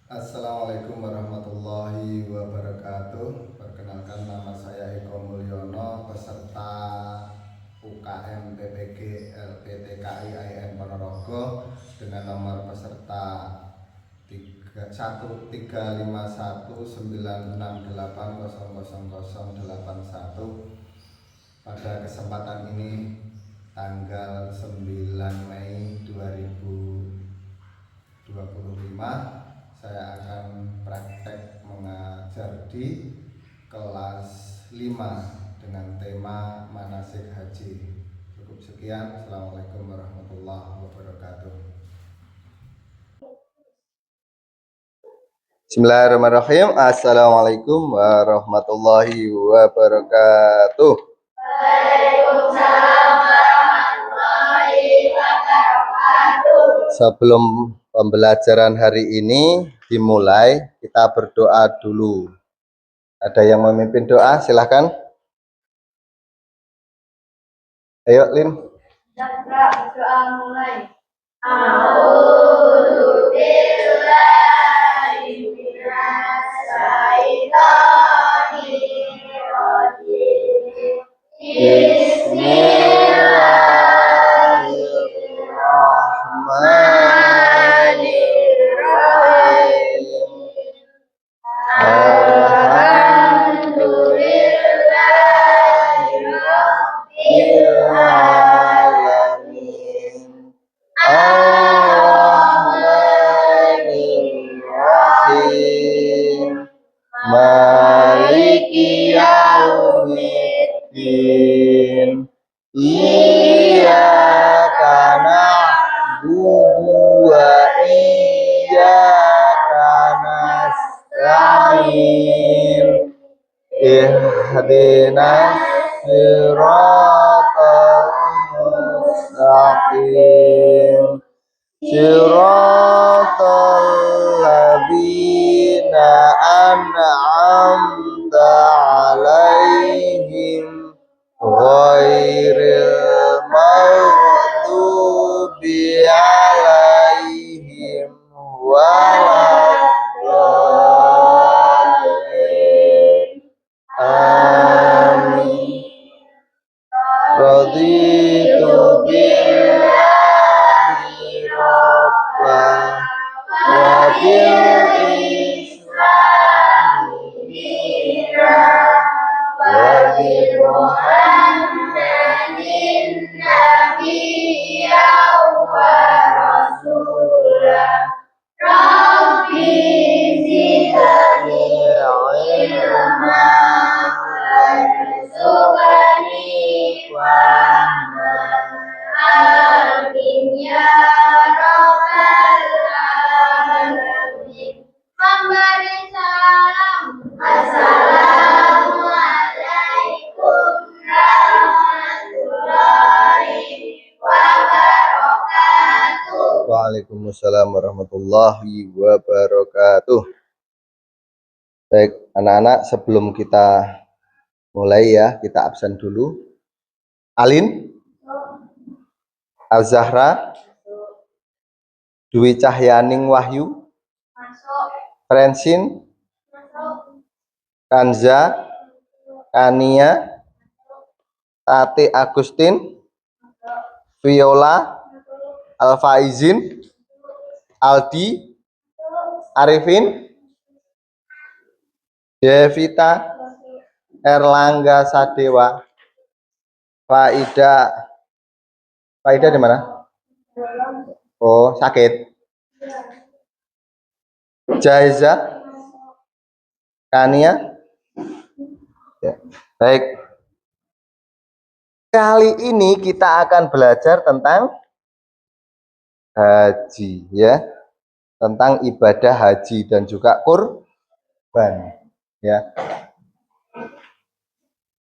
Assalamualaikum warahmatullahi wabarakatuh. Perkenalkan, nama saya Eko Mulyono, peserta UKM PPG LPTKI IN Ponorogo dengan nomor peserta 1351968000081. Pada kesempatan ini tanggal 9 Mei 2025 saya akan praktek mengajar di kelas 5 dengan tema manasik haji. Cukup sekian. Assalamualaikum warahmatullahi wabarakatuh. Bismillahirrahmanirrahim. Assalamualaikum warahmatullahi wabarakatuh. Waalaikumsalam warahmatullahi wabarakatuh. Sebelum pembelajaran hari ini dimulai, kita berdoa dulu. Ada yang memimpin doa? Silahkan. Ayo, Lin. Doa mulai. A'udzu billahi minasy syaithanir rajim. Bismillahirrahmanirrahim. Alhamdulillahi Rabbil Alamin. Ar-Rahmanir-Rahim. Maliki yaumiddin. Iyyaka na'budu wa iyyaka nasta'in. Ihdinas siratal mustaqim. Siratal ladzina an'amta 'alaihim ghairil maghdubi 'alaihim waladdallin. Amin. Raditu billahi rabban wa bil islami dinan wa bi Muhammadin nabiyyan wa rasulah. Rabbi zidni ilma warzuqni fahma. Amin ya rabbal alamin. Memberi salam. Assalamualaikum warahmatullahi wabarakatuh. Waalaikumsalam warahmatullahi wabarakatuh. Baik, anak-anak, sebelum kita mulai ya, kita absen dulu. Alin, Al-Zahra, Dwi Cahyaning Wahyu, Frensin, Kanza, Kania, Tati Agustin, Viola, Alfaizin, Aldi, Arifin, Devita, Erlangga Sadewa, Faida di mana? Oh, sakit. Jaiza, Kania. Ya. Baik. Kali ini kita akan belajar tentang haji, ya, tentang ibadah haji dan juga kurban, ya.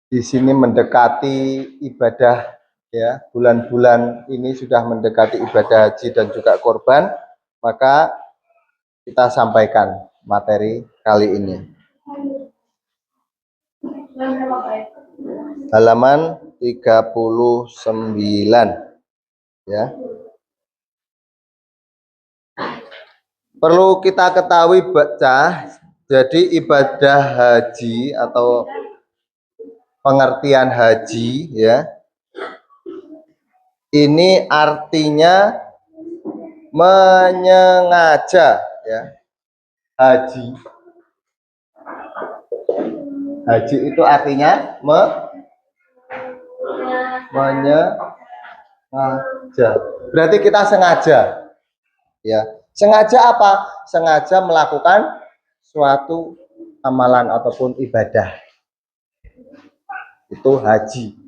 Di sini mendekati ibadah, ya, bulan-bulan ini sudah mendekati ibadah haji dan juga kurban, maka kita sampaikan materi kali ini. Halaman 39, ya. Perlu kita ketahui baca, jadi ibadah haji atau pengertian haji ya, ini artinya menyengaja ya. Haji. Haji itu artinya menyengaja. Berarti kita sengaja ya. Sengaja apa? Sengaja melakukan suatu amalan ataupun ibadah. Itu haji.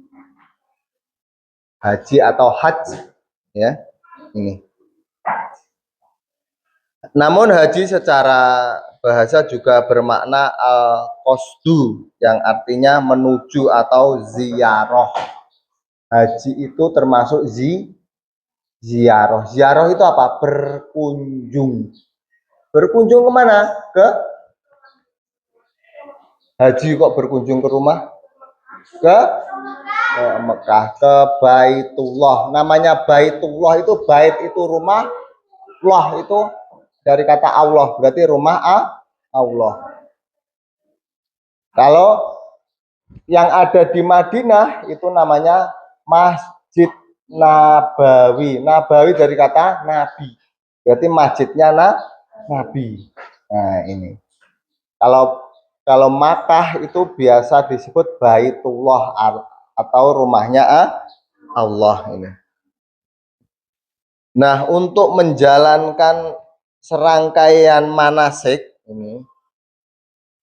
Haji atau hajj ya. Ini. Namun haji secara bahasa juga bermakna al-qasdu yang artinya menuju atau ziarah. Haji itu termasuk ziarah. Ziarah itu apa? Berkunjung. Berkunjung kemana? Ke haji kok berkunjung ke rumah? Ke Mekah, ke Baitullah. Namanya Baitullah itu bait itu rumah, Allah itu dari kata Allah, berarti rumah Allah. Kalau yang ada di Madinah itu namanya Masjid Nabawi. Nabawi dari kata Nabi, berarti masjidnya Nabi. Nah ini. Kalau Makkah itu biasa disebut Baitullah atau rumahnya Allah ini. Nah, untuk menjalankan serangkaian manasik ini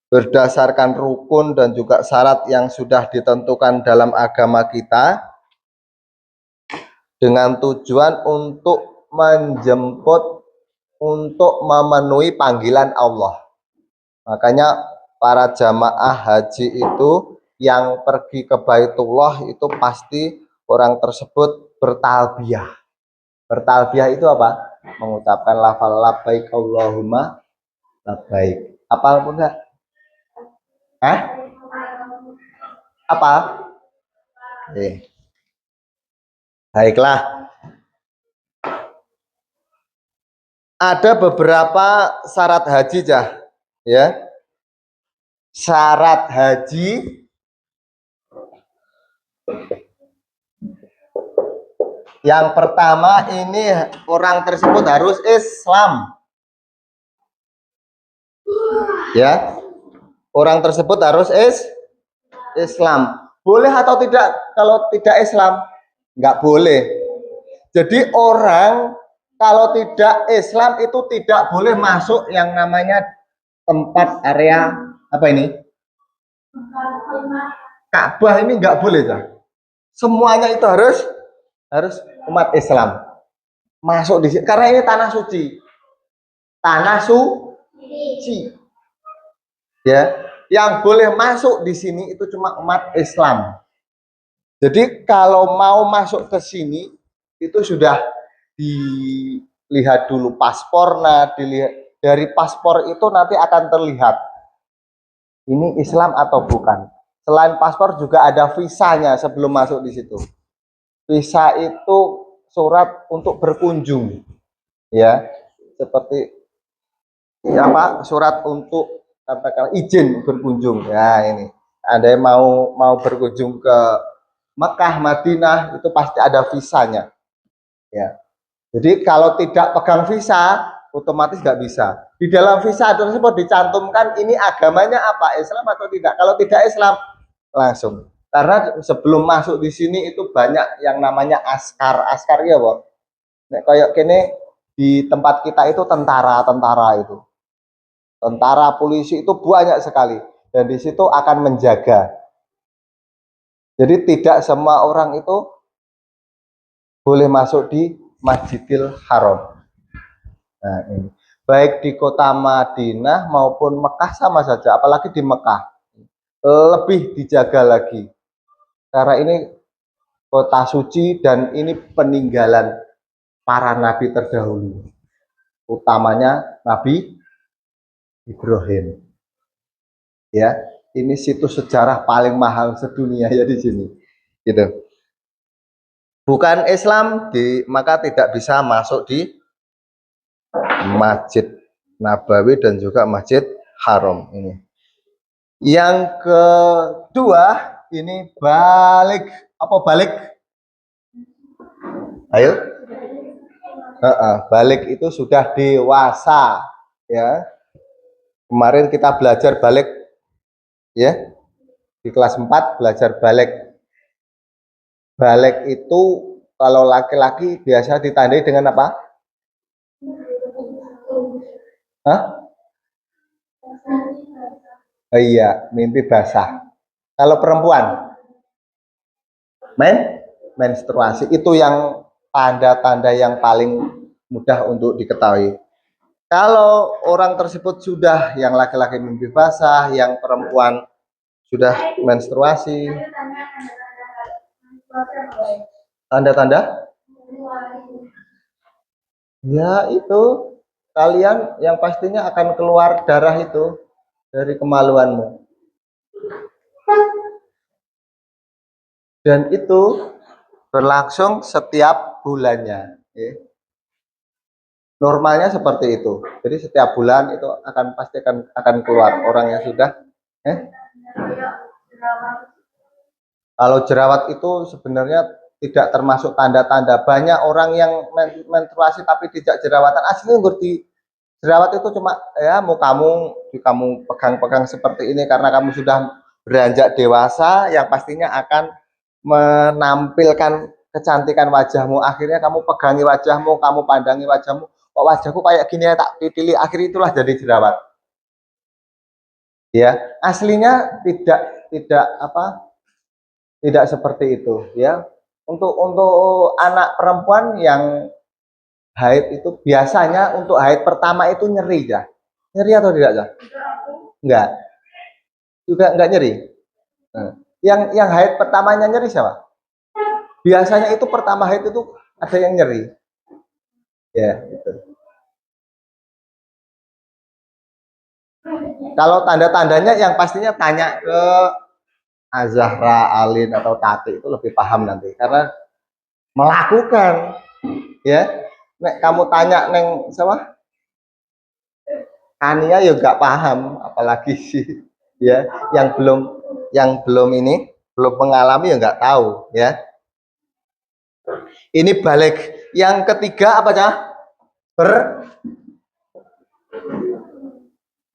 berdasarkan rukun dan juga syarat yang sudah ditentukan dalam agama kita dengan tujuan untuk menjemput, untuk memenuhi panggilan Allah. Makanya para jamaah haji itu yang pergi ke Baitullah itu pasti orang tersebut bertalbiyah. Bertalbiyah itu apa? Mengucapkan lafal labbaik Allahumma labbaik. Apal pun enggak? Hah? Apa? Baiklah. Ada beberapa syarat haji ya. Syarat haji yang pertama ini orang tersebut harus Islam. Ya. Orang tersebut harus Islam. Boleh atau tidak kalau tidak Islam? Enggak boleh. Jadi orang kalau tidak Islam itu tidak boleh masuk yang namanya tempat area apa ini? Ka'bah ini enggak boleh ya. Semuanya itu harus umat Islam masuk di sini karena ini tanah suci. Tanah suci. Ya, yang boleh masuk di sini itu cuma umat Islam. Jadi kalau mau masuk ke sini itu sudah dilihat dulu paspornya, dilihat dari paspor itu nanti akan terlihat ini Islam atau bukan. Selain paspor juga ada visanya sebelum masuk di situ. Visa itu surat untuk berkunjung, ya, seperti ya Pak, surat untuk katakan izin berkunjung. Ya ini, ada yang mau berkunjung ke Mekah, Madinah itu pasti ada visanya. Ya. Jadi kalau tidak pegang visa, otomatis nggak bisa. Di dalam visa tersebut dicantumkan ini agamanya apa, Islam atau tidak. Kalau tidak Islam, langsung. Karena sebelum masuk di sini itu banyak yang namanya askar. Askar ya, Pak. Nek kayak kene di tempat kita itu tentara itu. Tentara, polisi itu banyak sekali. Dan di situ akan menjaga. Jadi tidak semua orang itu boleh masuk di Masjidil Haram. Nah, ini. Baik di kota Madinah maupun Mekah sama saja, apalagi di Mekah. Lebih dijaga lagi. Karena ini kota suci dan ini peninggalan para nabi terdahulu. Utamanya Nabi Ibrahim. Ya, ini situs sejarah paling mahal sedunia ya di sini. Gitu. Bukan Islam maka tidak bisa masuk di masjid Nabawi dan juga Masjid Haram ini. Yang kedua ini balik apa balik? Ayo. Balik itu sudah dewasa ya. Kemarin kita belajar balik ya. Di kelas 4 belajar balik. Balik itu kalau laki-laki biasa ditandai dengan apa? Hah? Oh iya, mimpi basah. Kalau perempuan, menstruasi itu yang tanda-tanda yang paling mudah untuk diketahui. Kalau orang tersebut sudah, yang laki-laki mimpi basah, yang perempuan sudah menstruasi, tanda-tanda? Ya itu, kalian yang pastinya akan keluar darah itu dari kemaluanmu. Dan itu berlangsung setiap bulannya. Normalnya seperti itu. Jadi setiap bulan itu pasti akan keluar orang yang sudah. Kalau jerawat itu sebenarnya tidak termasuk tanda-tanda. Banyak orang yang menstruasi tapi tidak jerawatan. Aslinya ngerti jerawat itu cuma ya mau kamu pegang-pegang seperti ini karena kamu sudah beranjak dewasa yang pastinya akan menampilkan kecantikan wajahmu. Akhirnya kamu pegangi wajahmu, kamu pandangi wajahmu. Kok wajahku kayak gini ya, tak pilih. Akhirnya itulah jadi jerawat. Ya, aslinya tidak seperti itu ya. Untuk anak perempuan yang haid itu biasanya untuk haid pertama itu nyeri ya. Nyeri atau tidak ya? Enggak. Juga enggak nyeri. Yang haid pertamanya nyeri siapa? Biasanya itu pertama haid itu ada yang nyeri. Ya, gitu. Kalau tanda-tandanya yang pastinya tanya ke Azahra, Alin atau Tati itu lebih paham nanti karena melakukan ya. Nek kamu tanya neng siapa? Ania ya nggak paham apalagi sih ya yang belum mengalami ya nggak tahu ya. Ini balik. Yang ketiga apa cah?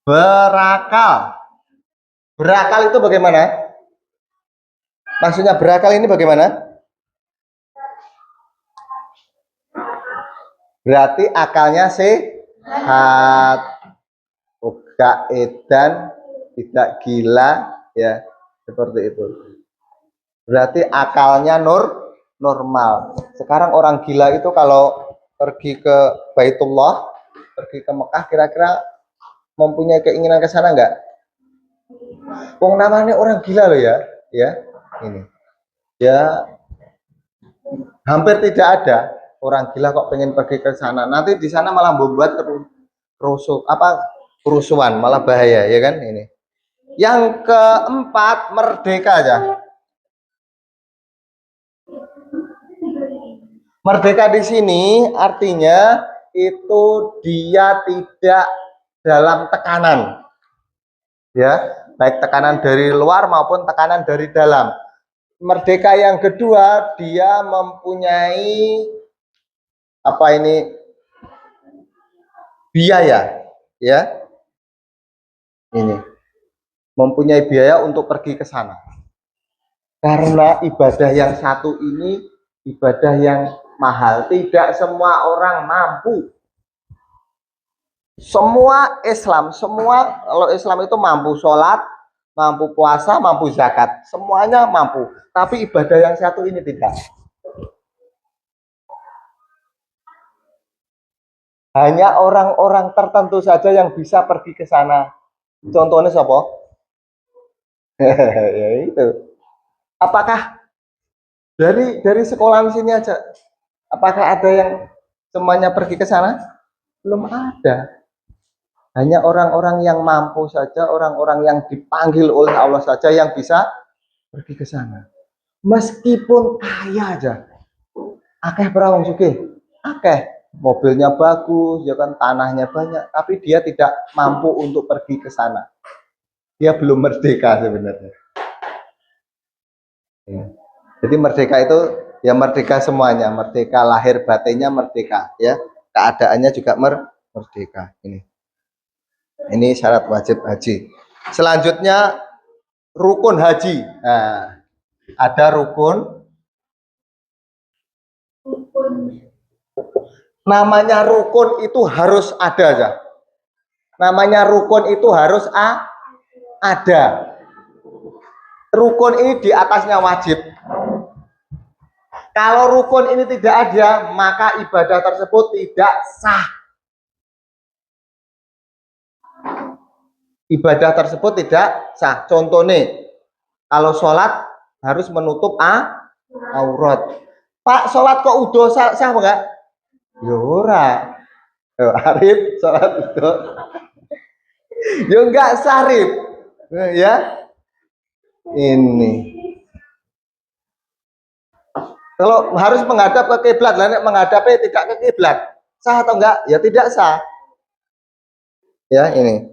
Berakal. Berakal itu bagaimana? Maksudnya berakal ini bagaimana? Berarti akalnya sehat, enggak edan, tidak gila, ya seperti itu. Berarti akalnya normal. Sekarang orang gila itu kalau pergi ke Baitullah, pergi ke Mekah, kira-kira mempunyai keinginan ke sana enggak? Wong namanya orang gila loh ya, ini, ya hampir tidak ada orang gila kok pengen pergi ke sana. Nanti di sana malah membuat kerusuhan, malah bahaya ya kan ini. Yang keempat merdeka aja. Merdeka di sini artinya itu dia tidak dalam tekanan. Ya, baik tekanan dari luar maupun tekanan dari dalam. Merdeka yang kedua, dia mempunyai biaya, ya. Ini mempunyai biaya untuk pergi ke sana. Karena ibadah yang satu ini ibadah yang mahal, tidak semua orang mampu. Semua kalau Islam itu mampu sholat, mampu puasa, mampu zakat, semuanya mampu. Tapi ibadah yang satu ini tidak. Hanya orang-orang tertentu saja yang bisa pergi ke sana. Contohnya siapa? Ya itu. Apakah dari sekolahan sini aja? Apakah ada yang semuanya pergi ke sana? Belum ada. Hanya orang-orang yang mampu saja, orang-orang yang dipanggil oleh Allah saja yang bisa pergi ke sana. Meskipun kaya aja. Akeh berawang sugih. Akeh. mobilnya bagus, ya kan, tanahnya banyak, tapi dia tidak mampu untuk pergi ke sana. Dia belum merdeka sebenarnya. Ya. Jadi merdeka itu ya merdeka semuanya, merdeka lahir batinnya merdeka, ya, keadaannya juga merdeka. Ini syarat wajib haji. Selanjutnya rukun haji. Nah, ada rukun. Namanya rukun itu harus ada aja. Namanya rukun itu harus ada. Rukun ini di atasnya wajib. Kalau rukun ini tidak ada, maka ibadah tersebut tidak sah. Ibadah tersebut tidak sah. Contohnya, kalau sholat harus menutup aurat. Pak, sholat kok udah sah enggak? Ya ora. Arif sholat itu. Ya enggak sah, Arif. Ya. Ini. Kalau harus menghadap ke kiblat, lah menghadapnya tidak ke kiblat, sah atau enggak? Ya tidak sah. Ya, ini.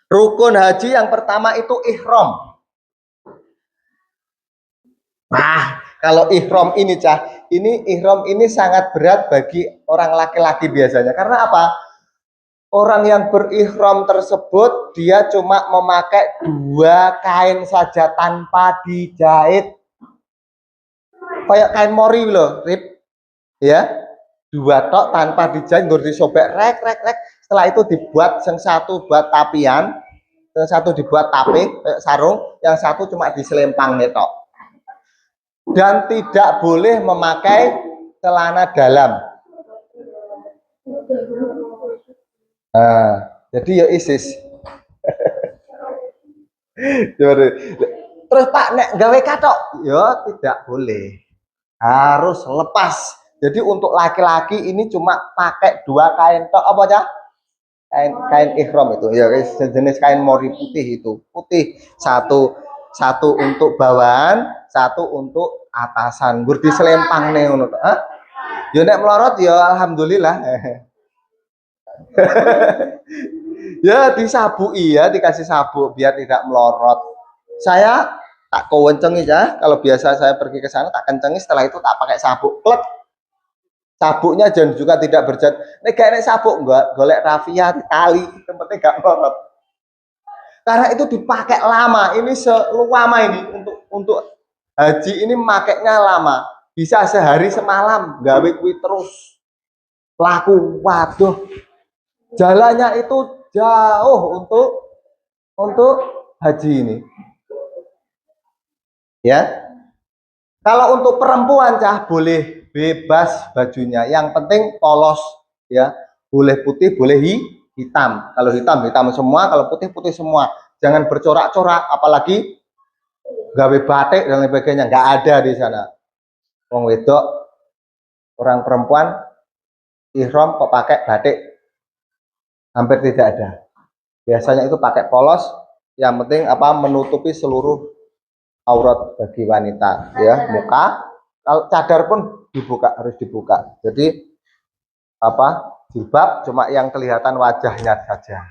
Rukun haji yang pertama itu ihram. Nah, kalau ihram ini ihram ini sangat berat bagi orang laki-laki biasanya. Karena apa? Orang yang berihram tersebut dia cuma memakai 2 kain saja tanpa dijahit. Kayak kain mori loh, Rip. Ya. 2 tok tanpa dijahit, nggur disobek rek. Setelah itu dibuat yang satu buat tapian, yang satu dibuat tape kayak sarung, yang satu cuma diselempang tok. Dan tidak boleh memakai celana dalam. Nah, jadi ya ISIS. Terus Pak nek gawe katok, ya tidak boleh. Harus lepas. Jadi untuk laki-laki ini cuma pakai 2 kain tok, apa aja? Kain ihram itu. Ya sejenis kain mori putih itu. Putih. Satu untuk bawahan, satu untuk atasan. Gur diselempang nih ngono. Hah? Ya nek melorot ya alhamdulillah. Ya disabui ya, dikasih sabuk biar tidak melorot. Saya tak kewencengi ya, kalau biasa saya pergi ke sana tak kencengi, setelah itu tak pakai sabuk. Klek. Sabuknya jangan juga tidak berjat. Nek gak sabuk enggak, golek rafia tali, yang penting gak melorot. Karena itu dipakai lama, ini selama ini untuk haji ini makainya lama. Bisa sehari semalam gawe kuwi terus. Laku, waduh. Jalannya itu jauh untuk haji ini. Ya. Kalau untuk perempuan boleh bebas bajunya. Yang penting polos ya. Boleh putih, boleh hitam. Kalau hitam semua, kalau putih semua. Jangan bercorak-corak, apalagi gawe batik dan lain sebagainya. Nggak ada di sana. Wong wedok, orang perempuan ihram kok pakai batik, hampir tidak ada. Biasanya itu pakai polos, yang penting menutupi seluruh aurat bagi wanita, ya, muka. Kalau cadar pun harus dibuka. Jadi jilbab cuma yang kelihatan wajahnya saja.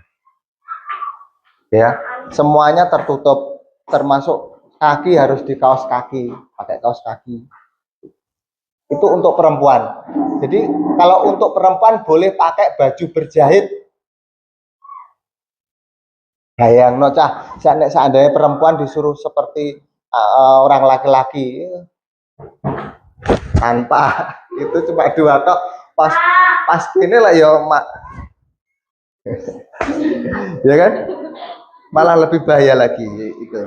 Ya, semuanya tertutup, termasuk kaki harus di kaos kaki, pakai kaos kaki. Itu untuk perempuan. Jadi kalau untuk perempuan boleh pakai baju berjahit. Bayang seandainya perempuan disuruh seperti orang laki-laki tanpa itu cuma 2 tok, pas ini lah ya mak. Ya kan? Malah lebih bahaya lagi itu.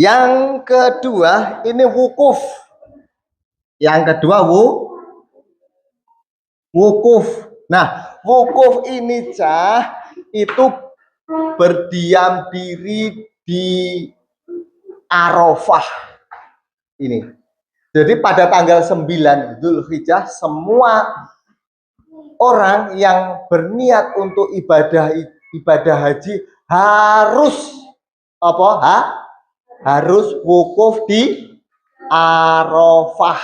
Yang kedua ini wukuf. Yang kedua wukuf. Nah, wukuf ini itu berdiam diri di Arafah ini. Jadi pada tanggal 9 Dzulhijjah semua orang yang berniat untuk ibadah haji harus harus wukuf di Arafah.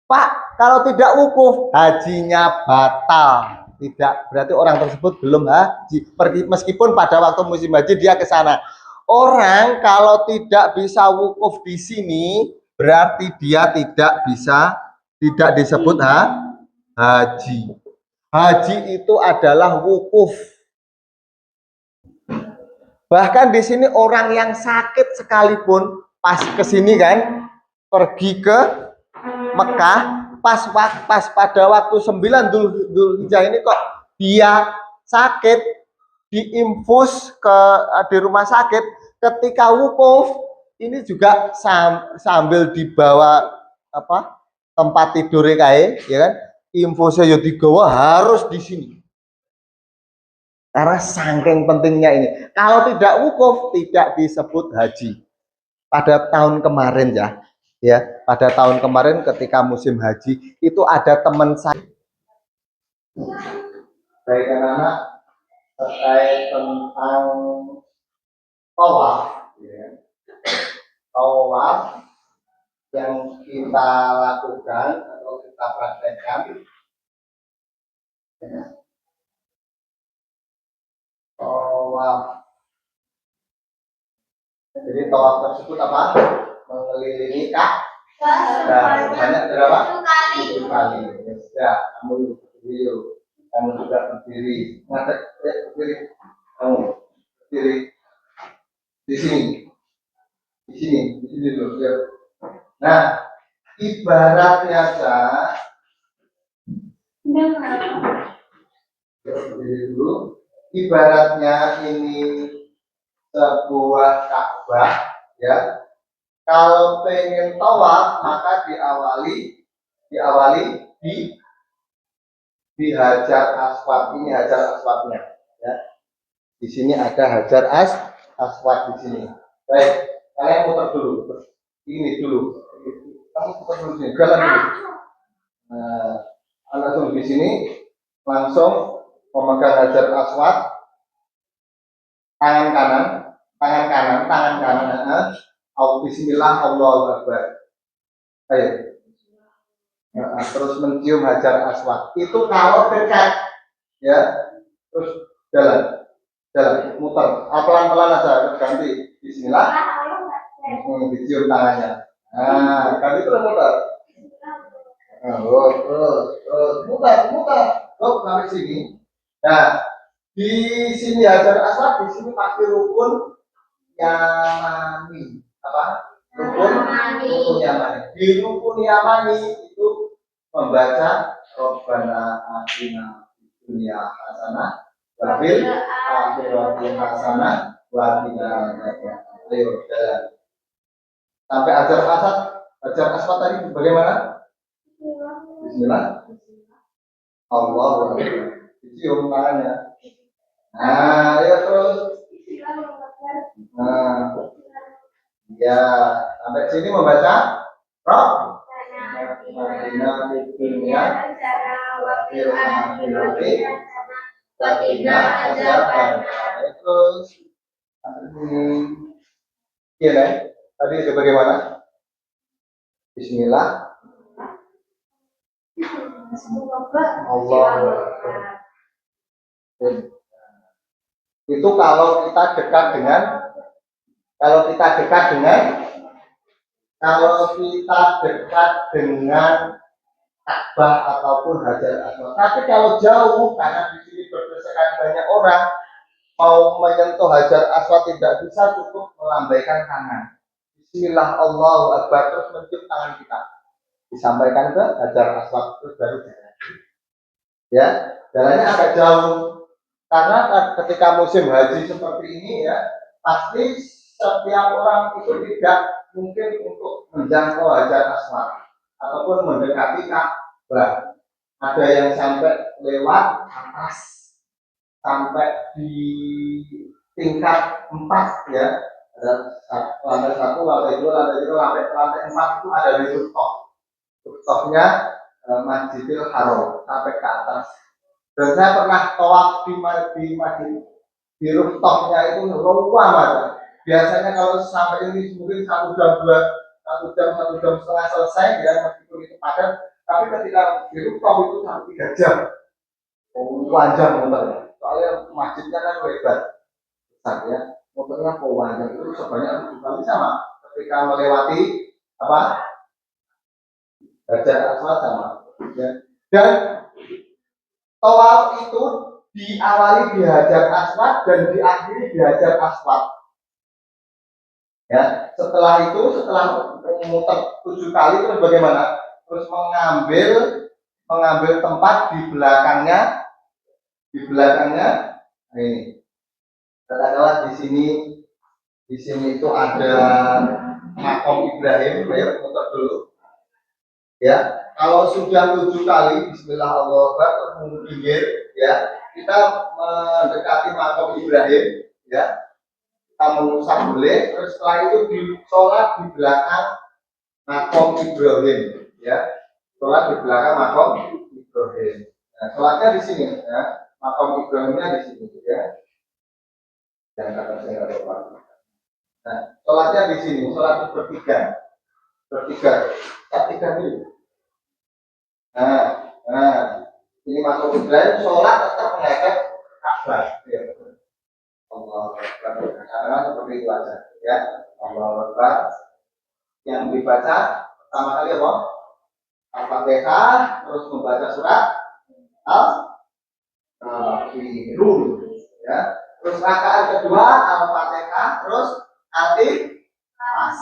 Pak, kalau tidak wukuf, hajinya batal. Tidak, berarti orang tersebut belum haji. Meskipun pada waktu musim haji dia ke sana. Orang kalau tidak bisa wukuf di sini, berarti dia tidak bisa, tidak disebut haji. Haji itu adalah wukuf. Bahkan di sini orang yang sakit sekalipun pas ke sini kan, pergi ke Mekah, pas pada waktu 9 Dzulhijjah ini kok dia sakit, diinfus di rumah sakit, ketika wukuf ini juga sambil dibawa tempat tidur kayak, ya kan, infusnya yo digawa harus di sini. Karena saking pentingnya ini. Kalau tidak wukuf tidak disebut haji. Pada tahun kemarin ya, pada tahun kemarin ketika musim haji itu ada teman saya. Baik anak-anak terkait tentang tawaf, ya. Tawaf yang kita lakukan atau kita praktekkan. Ya. Tawaf. Jadi tawaf tersebut apa? Mengelilingi Ka'bah. Banyak berapa? 7 kali. Ya, kamu berdiri, kamu juga berdiri. Ngadep, berdiri. Kamu berdiri di sini dulu. Ya. Nah, ibaratnya berdiri dulu. Ibaratnya ini sebuah Ka'bah, ya. Kalau pengen tawaf maka diawali di Hajar Aswad. Ini Hajar Aswadnya, ya. Di sini ada Hajar Aswad di sini. Baik, kalian putar dulu. Ini dulu. Kamu putar dulu sini. Jalan dulu. Nah, langsung di sini langsung memegang Hajar Aswad, tangan kanan. Bismillah, Allahu Akbar. Ayo. Nah, terus mencium Hajar Aswad. Itu kalau dekat, ya. Terus jalan, muter. Pelan-pelan aja, ganti. Bismillah. Dicium tangannya. Nah, ganti terus muter. Terus muter. Sampai sini. Nah, di sini Hajar Aswad, di sini pasti rukun Yamani. Apa? Rukun Yamani. Di rukun Yamani itu membaca Rabbana atina fid dunya hasanah wa fil akhirati hasanah wa qina adzabannar. Ayo jalan. Sampai Hajar Aswad tadi bagaimana? Bismillah. Allahu Akbar. Dicium tangannya. Nah, ayo terus. Nah, ya, sampai sini membaca Rabbana fid dunya wa fil akhirati wa qina adzabannar. Terus iya, tadi itu bagaimana? Bismillah. Allahu Akbar. Itu kalau kita dekat dengan Ka'bah ataupun Hajar Aswad. Tapi kalau jauh, karena di sini berdesakan banyak orang, mau menyentuh Hajar Aswad tidak bisa, cukup melambaikan tangan. Bismillah, Allahu Akbar, terus mencium tangan kita. Disampaikan ke Hajar Aswad, terus baru jalan. Ya, jalannya agak jauh. Karena ketika musim haji seperti ini, ya, pasti setiap orang itu tidak mungkin untuk menjangkau Hajar Aswad ataupun mendekati Ka'bah. Ada yang sampai lewat atas, sampai di tingkat 4, ya. Ada lantai 1, lantai 2, lantai 3, lantai 4 itu ada di rooftopnya Masjidil Haram sampai ke atas. Dan saya pernah tawaf di rooftopnya itu luar biasa. Biasanya kalau sampai ini mungkin 1 jam 2 1 jam setengah selesai ya, meskipun itu padat, tapi ketika di rooftop itu sampai 3 jam. Panjang motornya. Soalnya masjidnya kan lebar besar ya. Motornya panjang itu sebanyak 7 kali sama. Ketika melewati apa? Hajar Aswad sama. Ya. Dan tawaf itu diawali di Hajar Aswad dan diakhiri di Hajar Aswad. Ya, setelah memutar 7 kali terus bagaimana? Terus mengambil tempat di belakangnya ini. Katakanlah di sini itu ada makom Ibrahim, ya, muter dulu. Ya, kalau sudah 7 kali Bismillah Allahu Akbar pinggir, ya, kita mendekati makom Ibrahim, ya, kita mengusap boleh, terus setelah itu sholat di belakang makom Ibrahim, ya, sholat di belakang makom Ibrahim. Nah, sholatnya di sini, ya, makom Ibrahimnya di sini, ya. Jangan kata saya nggak lupa. Nah, sholatnya di sini, sholat bertiga dulu. Nah, ini masuk Ibrahim, sholat tetap menghadap Ka'bah. Ya. Allah Akbar. Karena seperti itu aja, ya. Allah Akbar. Yang dibaca pertama kali apa? Al-Fatihah, terus membaca surat Al-Kafirun, ya. Terus rakaat kedua Al-Fatihah, terus Al-Ikhlas.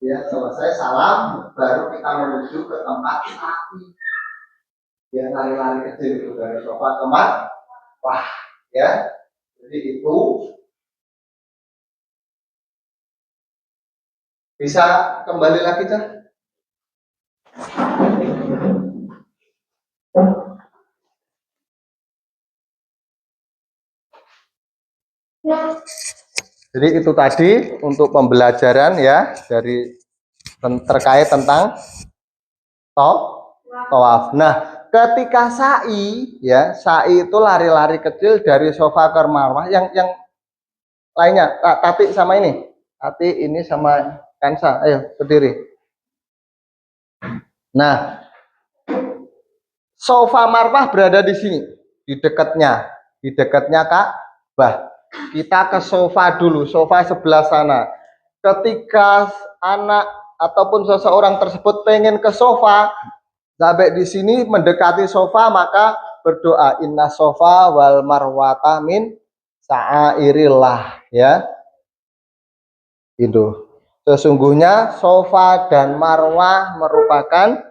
Ya, selesai salam, baru kita menuju ke tempat api. Ya, lari-lari kecil itu dari sofa ke mat. Wah, ya. Jadi itu bisa kembali lagi kan? Jadi itu tadi untuk pembelajaran ya dari terkait tentang tawaf. Nah, ketika sa'i ya, sa'i itu lari-lari kecil dari sofa ke marwah yang lainnya. Tati sama ini. Tati ini sama Kansa. Ayo berdiri. Nah, sofa marwah berada di sini, di dekatnya Ka'bah. Kita ke sofa dulu, sofa sebelah sana. Ketika anak ataupun seseorang tersebut pengen ke sofa, sampai di sini mendekati sofa, maka berdoa inna sofa wal marwata min sa'airillah, ya. Itu. Sesungguhnya sofa dan marwah merupakan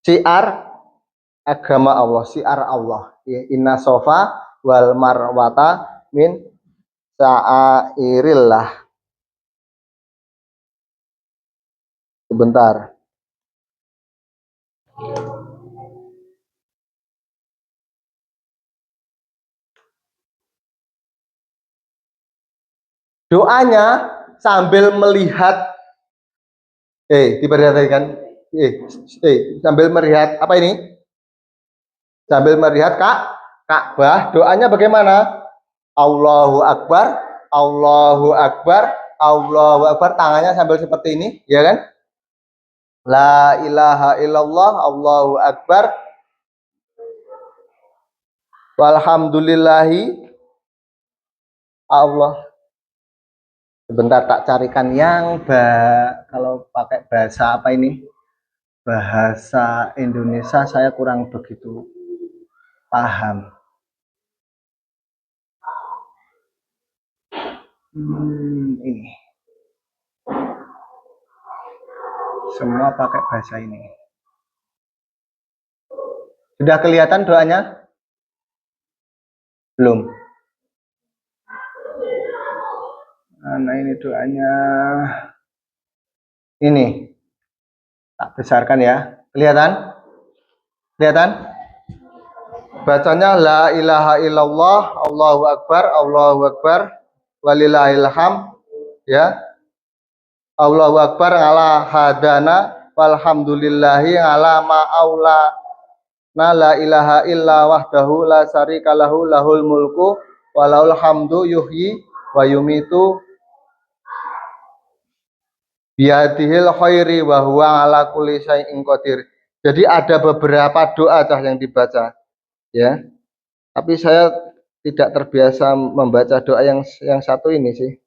syiar agama Allah, syiar Allah. Inna sofa wal marwata min sa'airillah. Sebentar. Doanya sambil melihat diperhatikan sambil melihat apa ini? Sambil melihat Ka'bah, doanya bagaimana? Allahu Akbar, Allahu Akbar, Allahu Akbar, tangannya sambil seperti ini, ya kan? La ilaha illallah, Allahu Akbar, walhamdulillahi Allah. Sebentar tak carikan yang kalau pakai bahasa apa ini? Bahasa Indonesia saya kurang begitu paham. Ini. Semua pakai bahasa ini. Sudah kelihatan doanya? Belum. Nah, ini doanya. Ini. Tak besarkan ya. Kelihatan? Kelihatan? Bacanya la ilaha illallah, Allahu Akbar, walillahilham, ya. Allahu Akbar ala hadana, walhamdulillahi ala ma'aula, la ilaha illa wahdahu la syarika lahu lahul mulku walahul hamdu yuhyi wa yumitu Biadihil khairi wa huwa ala kulli syai'in qadir. Jadi ada beberapa doa cah yang dibaca, ya. Tapi saya tidak terbiasa membaca doa yang satu ini sih.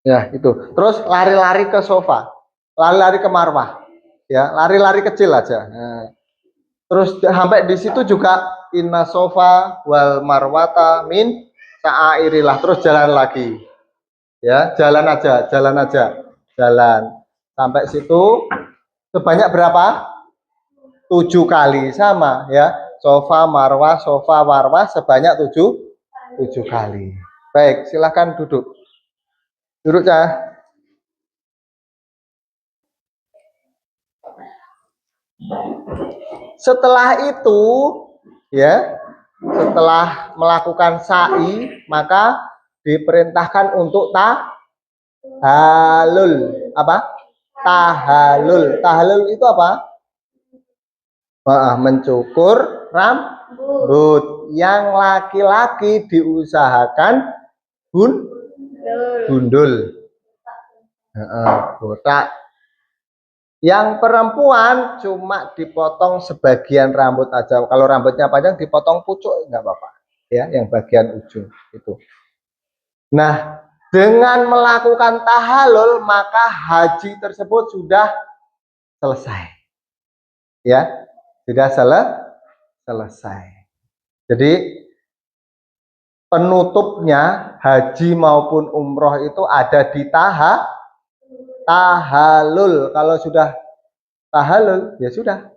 Ya, itu. Terus lari-lari ke sofa, lari-lari ke marwah, ya, lari-lari kecil aja. Nah, terus sampai di situ juga inna sofa wal marwata min sa'airilah. Terus jalan lagi, ya, jalan aja, jalan sampai situ sebanyak berapa? 7 kali sama, ya. Sofa marwah sebanyak 7 kali. Baik, silahkan duduk. Duduk, Cah. Setelah itu, ya, setelah melakukan sa'i, maka diperintahkan untuk tahalul. Apa? Tahalul. Tahalul itu apa? Mencukur rambut. Yang laki-laki diusahakan gundul. Botak. Yang perempuan cuma dipotong sebagian rambut aja. Kalau rambutnya panjang dipotong pucuk nggak apa-apa. Ya, yang bagian ujung itu. Nah, dengan melakukan tahalul maka haji tersebut sudah selesai. Ya, sudah selesai. Jadi penutupnya haji maupun umroh itu ada di tahalul. Kalau sudah tahalul ya sudah,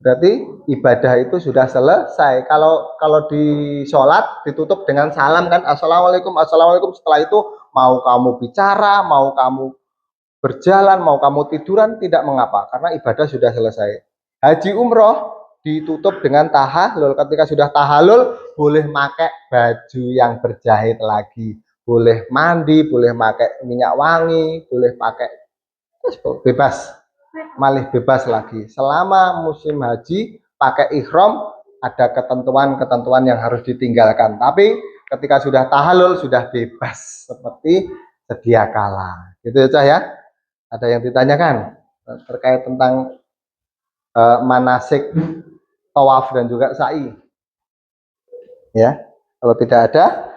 berarti ibadah itu sudah selesai. Kalau di sholat ditutup dengan salam kan, assalamualaikum, assalamualaikum. Setelah itu mau kamu bicara, mau kamu berjalan, mau kamu tiduran tidak mengapa, karena ibadah sudah selesai. Haji umroh ditutup dengan tahalul. Ketika sudah tahalul boleh pakai baju yang berjahit lagi, boleh mandi, boleh pakai minyak wangi, boleh pakai bebas, malih bebas lagi. Selama musim haji pakai ihram ada ketentuan-ketentuan yang harus ditinggalkan. Tapi ketika sudah tahalul sudah bebas seperti sedia kala. Gitu ya, Cah ya. Ada yang ditanyakan terkait tentang manasik tawaf dan juga sa'i? Ya, kalau tidak ada,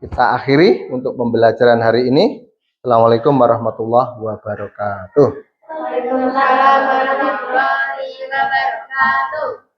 kita akhiri untuk pembelajaran hari ini. Assalamualaikum warahmatullahi wabarakatuh. Waalaikumsalam warahmatullahi wabarakatuh.